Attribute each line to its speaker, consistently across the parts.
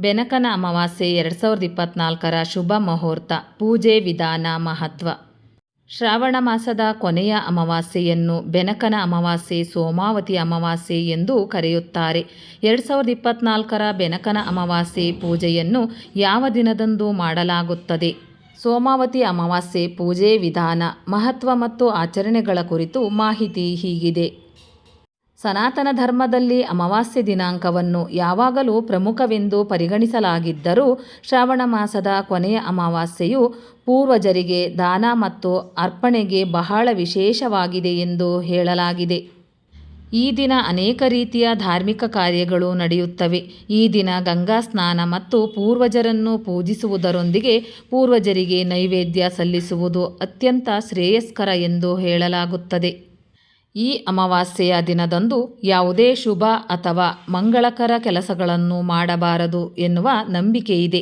Speaker 1: ಬೆನಕನ ಅಮಾವಾಸ್ಯೆ 2024ರ ಶುಭ ಮುಹೂರ್ತ, ಪೂಜೆ ವಿಧಾನ, ಮಹತ್ವ. ಶ್ರಾವಣ ಮಾಸದ ಕೊನೆಯ ಅಮಾವಾಸ್ಯೆಯನ್ನು ಬೆನಕನ ಅಮಾವಾಸ್ಯೆ, ಸೋಮಾವತಿ ಅಮಾವಾಸ್ಯೆ ಎಂದು ಕರೆಯುತ್ತಾರೆ. 2024ರ ಬೆನಕನ ಅಮಾವಾಸ್ಯೆ ಪೂಜೆಯನ್ನು ಯಾವ ದಿನದಂದು ಮಾಡಲಾಗುತ್ತದೆ? ಸೋಮಾವತಿ ಅಮಾವಾಸ್ಯೆ ಪೂಜೆ ವಿಧಾನ, ಮಹತ್ವ ಮತ್ತು ಆಚರಣೆಗಳ ಕುರಿತು ಮಾಹಿತಿ ಹೀಗಿದೆ. ಸನಾತನ ಧರ್ಮದಲ್ಲಿ ಅಮಾವಾಸ್ಯೆ ದಿನಾಂಕವನ್ನು ಯಾವಾಗಲೂ ಪ್ರಮುಖವೆಂದು ಪರಿಗಣಿಸಲಾಗಿದ್ದರೂ, ಶ್ರಾವಣ ಮಾಸದ ಕೊನೆಯ ಅಮಾವಾಸ್ಯೆಯು ಪೂರ್ವಜರಿಗೆ ದಾನ ಮತ್ತು ಅರ್ಪಣೆಗೆ ಬಹಳ ವಿಶೇಷವಾಗಿದೆ ಎಂದು ಹೇಳಲಾಗಿದೆ. ಈ ದಿನ ಅನೇಕ ರೀತಿಯ ಧಾರ್ಮಿಕ ಕಾರ್ಯಗಳು ನಡೆಯುತ್ತವೆ. ಈ ದಿನ ಗಂಗಾ ಸ್ನಾನ ಮತ್ತು ಪೂರ್ವಜರನ್ನು ಪೂಜಿಸುವುದರೊಂದಿಗೆ ಪೂರ್ವಜರಿಗೆ ನೈವೇದ್ಯ ಸಲ್ಲಿಸುವುದು ಅತ್ಯಂತ ಶ್ರೇಯಸ್ಕರ ಎಂದು ಹೇಳಲಾಗುತ್ತದೆ. ಈ ಅಮಾವಾಸ್ಯೆಯ ದಿನದಂದು ಯಾವುದೇ ಶುಭ ಅಥವಾ ಮಂಗಳಕರ ಕೆಲಸಗಳನ್ನು ಮಾಡಬಾರದು ಎನ್ನುವ ನಂಬಿಕೆಯಿದೆ.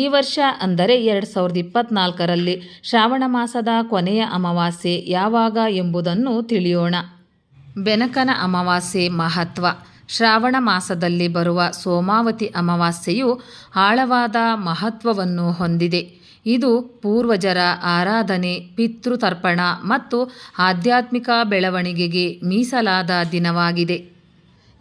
Speaker 1: ಈ ವರ್ಷ ಅಂದರೆ 2024ರಲ್ಲಿ ಶ್ರಾವಣ ಮಾಸದ ಕೊನೆಯ ಅಮಾವಾಸ್ಯೆ ಯಾವಾಗ ಎಂಬುದನ್ನು ತಿಳಿಯೋಣ. ಬೆನಕನ ಅಮಾವಾಸ್ಯೆ ಮಹತ್ವ. ಶ್ರಾವಣ ಮಾಸದಲ್ಲಿ ಬರುವ ಸೋಮಾವತಿ ಅಮಾವಾಸ್ಯೆಯು ಆಳವಾದ ಮಹತ್ವವನ್ನು ಹೊಂದಿದೆ. ಇದು ಪೂರ್ವಜರ ಆರಾಧನೆ, ಪಿತೃತರ್ಪಣ ಮತ್ತು ಆಧ್ಯಾತ್ಮಿಕ ಬೆಳವಣಿಗೆಗೆ ಮೀಸಲಾದ ದಿನವಾಗಿದೆ.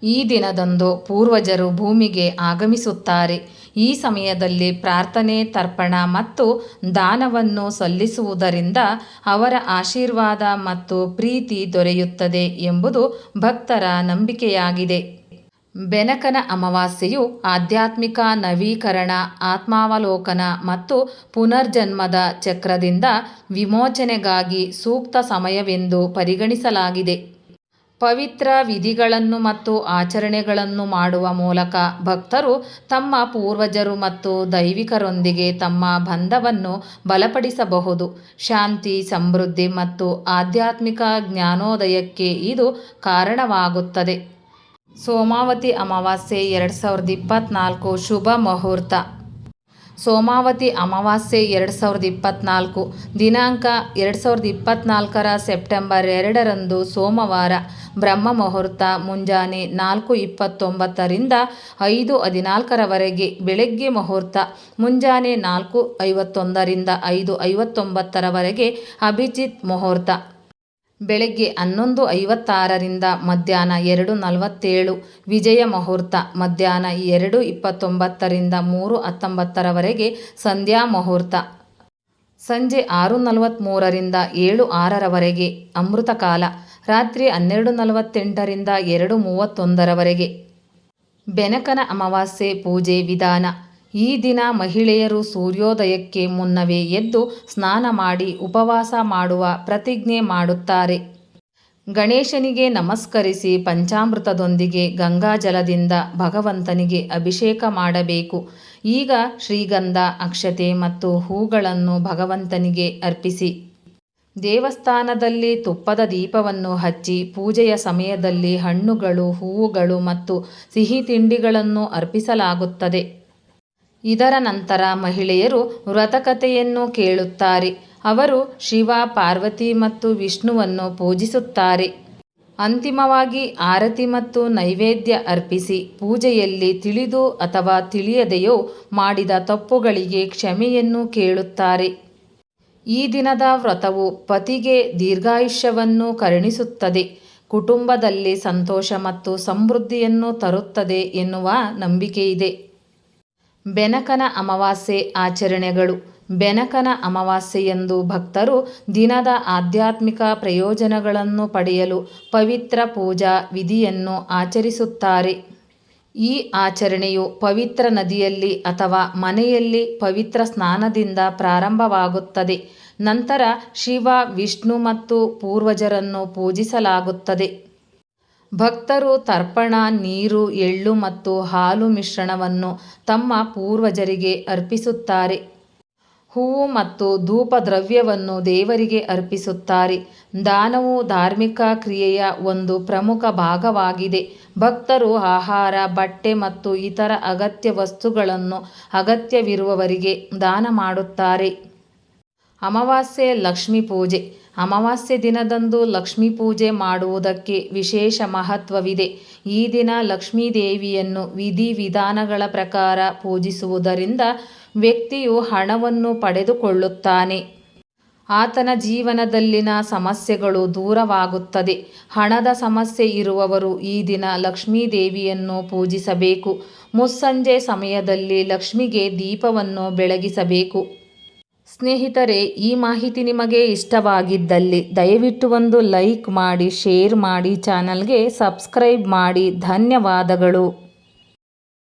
Speaker 1: ಈ ದಿನದಂದು ಪೂರ್ವಜರು ಭೂಮಿಗೆ ಆಗಮಿಸುತ್ತಾರೆ. ಈ ಸಮಯದಲ್ಲಿ ಪ್ರಾರ್ಥನೆ, ತರ್ಪಣ ಮತ್ತು ದಾನವನ್ನು ಸಲ್ಲಿಸುವುದರಿಂದ ಅವರ ಆಶೀರ್ವಾದ ಮತ್ತು ಪ್ರೀತಿ ದೊರೆಯುತ್ತದೆ ಎಂಬುದು ಭಕ್ತರ ನಂಬಿಕೆಯಾಗಿದೆ. ಬೆನಕನ ಅಮಾವಾಸ್ಯೆಯು ಆಧ್ಯಾತ್ಮಿಕ ನವೀಕರಣ, ಆತ್ಮಾವಲೋಕನ ಮತ್ತು ಪುನರ್ಜನ್ಮದ ಚಕ್ರದಿಂದ ವಿಮೋಚನೆಗಾಗಿ ಸೂಕ್ತ ಸಮಯವೆಂದು ಪರಿಗಣಿಸಲಾಗಿದೆ. ಪವಿತ್ರ ವಿಧಿಗಳನ್ನು ಮತ್ತು ಆಚರಣೆಗಳನ್ನು ಮಾಡುವ ಮೂಲಕ ಭಕ್ತರು ತಮ್ಮ ಪೂರ್ವಜರು ಮತ್ತು ದೈವಿಕರೊಂದಿಗೆ ತಮ್ಮ ಬಂಧವನ್ನು ಬಲಪಡಿಸಬಹುದು. ಶಾಂತಿ, ಸಮೃದ್ಧಿ ಮತ್ತು ಆಧ್ಯಾತ್ಮಿಕ ಜ್ಞಾನೋದಯಕ್ಕೆ ಇದು ಕಾರಣವಾಗುತ್ತದೆ. ಸೋಮಾವತಿ ಅಮಾವಾಸ್ಯೆ 2024 ಶುಭ ಮುಹೂರ್ತ. ಸೋಮಾವತಿ ಅಮಾವಾಸ್ಯೆ 2024 ದಿನಾಂಕ 2024ರ ಸೆಪ್ಟೆಂಬರ್ 2ರಂದು ಸೋಮವಾರ. ಬ್ರಹ್ಮ ಮುಹೂರ್ತ ಮುಂಜಾನೆ 4:29ರಿಂದ 5:14ರವರೆಗೆ. ಬೆಳಗ್ಗೆ ಮುಹೂರ್ತ ಮುಂಜಾನೆ 4:51ರಿಂದ 5:59ರವರೆಗೆ. ಅಭಿಜಿತ್ ಮುಹೂರ್ತ ಬೆಳಗ್ಗೆ 11:56ರಿಂದ ಮಧ್ಯಾಹ್ನ 2:47. ವಿಜಯ ಮುಹೂರ್ತ ಮಧ್ಯಾಹ್ನ 2:29ರಿಂದ 3:19ರವರೆಗೆ. ಸಂಧ್ಯಾ ಮುಹೂರ್ತ ಸಂಜೆ 6:43ರಿಂದ 7:06ರವರೆಗೆ. ಅಮೃತಕಾಲ ರಾತ್ರಿ 12:48ರಿಂದ 2:31ರವರೆಗೆ. ಬೆನಕನ ಅಮಾವಾಸ್ಯೆ ಪೂಜೆ ವಿಧಾನ. ಈ ದಿನ ಮಹಿಳೆಯರು ಸೂರ್ಯೋದಯಕ್ಕೆ ಮುನ್ನವೇ ಎದ್ದು ಸ್ನಾನ ಮಾಡಿ ಉಪವಾಸ ಮಾಡುವ ಪ್ರತಿಜ್ಞೆ ಮಾಡುತ್ತಾರೆ. ಗಣೇಶನಿಗೆ ನಮಸ್ಕರಿಸಿ ಪಂಚಾಮೃತದೊಂದಿಗೆ ಗಂಗಾಜಲದಿಂದ ಭಗವಂತನಿಗೆ ಅಭಿಷೇಕ ಮಾಡಬೇಕು. ಈಗ ಶ್ರೀಗಂಧ, ಅಕ್ಷತೆ ಮತ್ತು ಹೂಗಳನ್ನು ಭಗವಂತನಿಗೆ ಅರ್ಪಿಸಿ. ದೇವಸ್ಥಾನದಲ್ಲಿ ತುಪ್ಪದ ದೀಪವನ್ನು ಹಚ್ಚಿ ಪೂಜೆಯ ಸಮಯದಲ್ಲಿ ಹಣ್ಣುಗಳು, ಹೂವುಗಳು ಮತ್ತು ಸಿಹಿ ತಿಂಡಿಗಳನ್ನು ಅರ್ಪಿಸಲಾಗುತ್ತದೆ. ಇದರ ನಂತರ ಮಹಿಳೆಯರು ವ್ರತಕಥೆಯನ್ನು ಕೇಳುತ್ತಾರೆ. ಅವರು ಶಿವ, ಪಾರ್ವತಿ ಮತ್ತು ವಿಷ್ಣುವನ್ನು ಪೂಜಿಸುತ್ತಾರೆ. ಅಂತಿಮವಾಗಿ ಆರತಿ ಮತ್ತು ನೈವೇದ್ಯ ಅರ್ಪಿಸಿ ಪೂಜೆಯಲ್ಲಿ ತಿಳಿದು ಅಥವಾ ತಿಳಿಯದೆಯೋ ಮಾಡಿದ ತಪ್ಪುಗಳಿಗೆ ಕ್ಷಮೆಯನ್ನು ಕೇಳುತ್ತಾರೆ. ಈ ದಿನದ ವ್ರತವು ಪತಿಗೆ ದೀರ್ಘಾಯುಷ್ಯವನ್ನು ಕರುಣಿಸುತ್ತದೆ, ಕುಟುಂಬದಲ್ಲಿ ಸಂತೋಷ ಮತ್ತು ಸಮೃದ್ಧಿಯನ್ನು ತರುತ್ತದೆ ಎನ್ನುವ ನಂಬಿಕೆಯಿದೆ. ಬೆನಕನ ಅಮಾವಾಸ್ಯೆ ಆಚರಣೆಗಳು. ಬೆನಕನ ಅಮಾವಾಸ್ಯೆಯಂದು ಭಕ್ತರು ದಿನದ ಆಧ್ಯಾತ್ಮಿಕ ಪ್ರಯೋಜನಗಳನ್ನು ಪಡೆಯಲು ಪವಿತ್ರ ಪೂಜಾ ವಿಧಿಯನ್ನು ಆಚರಿಸುತ್ತಾರೆ. ಈ ಆಚರಣೆಯು ಪವಿತ್ರ ನದಿಯಲ್ಲಿ ಅಥವಾ ಮನೆಯಲ್ಲಿ ಪವಿತ್ರ ಸ್ನಾನದಿಂದ ಪ್ರಾರಂಭವಾಗುತ್ತದೆ. ನಂತರ ಶಿವ, ವಿಷ್ಣು ಮತ್ತು ಪೂರ್ವಜರನ್ನು ಪೂಜಿಸಲಾಗುತ್ತದೆ. ಭಕ್ತರು ತರ್ಪಣ, ನೀರು, ಎಳ್ಳು ಮತ್ತು ಹಾಲು ಮಿಶ್ರಣವನ್ನು ತಮ್ಮ ಪೂರ್ವಜರಿಗೆ ಅರ್ಪಿಸುತ್ತಾರೆ. ಹೂವು ಮತ್ತು ಧೂಪದ್ರವ್ಯವನ್ನು ದೇವರಿಗೆ ಅರ್ಪಿಸುತ್ತಾರೆ. ದಾನವು ಧಾರ್ಮಿಕ ಕ್ರಿಯೆಯ ಒಂದು ಪ್ರಮುಖ ಭಾಗವಾಗಿದೆ. ಭಕ್ತರು ಆಹಾರ, ಬಟ್ಟೆ ಮತ್ತು ಇತರ ಅಗತ್ಯ ವಸ್ತುಗಳನ್ನು ಅಗತ್ಯವಿರುವವರಿಗೆ ದಾನ ಮಾಡುತ್ತಾರೆ. ಅಮಾವಾಸ್ಯೆ ಲಕ್ಷ್ಮೀ ಪೂಜೆ. ಅಮಾವಾಸ್ಯೆ ದಿನದಂದು ಲಕ್ಷ್ಮೀ ಪೂಜೆ ಮಾಡುವುದಕ್ಕೆ ವಿಶೇಷ ಮಹತ್ವವಿದೆ. ಈ ದಿನ ಲಕ್ಷ್ಮೀ ದೇವಿಯನ್ನು ವಿಧಿವಿಧಾನಗಳ ಪ್ರಕಾರ ಪೂಜಿಸುವುದರಿಂದ ವ್ಯಕ್ತಿಯು ಹಣವನ್ನು ಪಡೆದುಕೊಳ್ಳುತ್ತಾನೆ. ಆತನ ಜೀವನದಲ್ಲಿನ ಸಮಸ್ಯೆಗಳು ದೂರವಾಗುತ್ತದೆ. ಹಣದ ಸಮಸ್ಯೆ ಇರುವವರು ಈ ದಿನ ಲಕ್ಷ್ಮೀ ದೇವಿಯನ್ನು ಪೂಜಿಸಬೇಕು. ಮುಸ್ಸಂಜೆ ಸಮಯದಲ್ಲಿ ಲಕ್ಷ್ಮಿಗೆ ದೀಪವನ್ನು ಬೆಳಗಿಸಬೇಕು. ಸ್ನೇಹಿತರೆ, ಈ ಮಾಹಿತಿ ನಿಮಗೆ ಇಷ್ಟವಾಗಿದ್ದಲ್ಲಿ ದಯವಿಟ್ಟು ಒಂದು ಲೈಕ್ ಮಾಡಿ, ಶೇರ್ ಮಾಡಿ, ಚಾನಲ್ಗೆ ಸಬ್ಸ್ಕ್ರೈಬ್ ಮಾಡಿ. ಧನ್ಯವಾದಗಳು.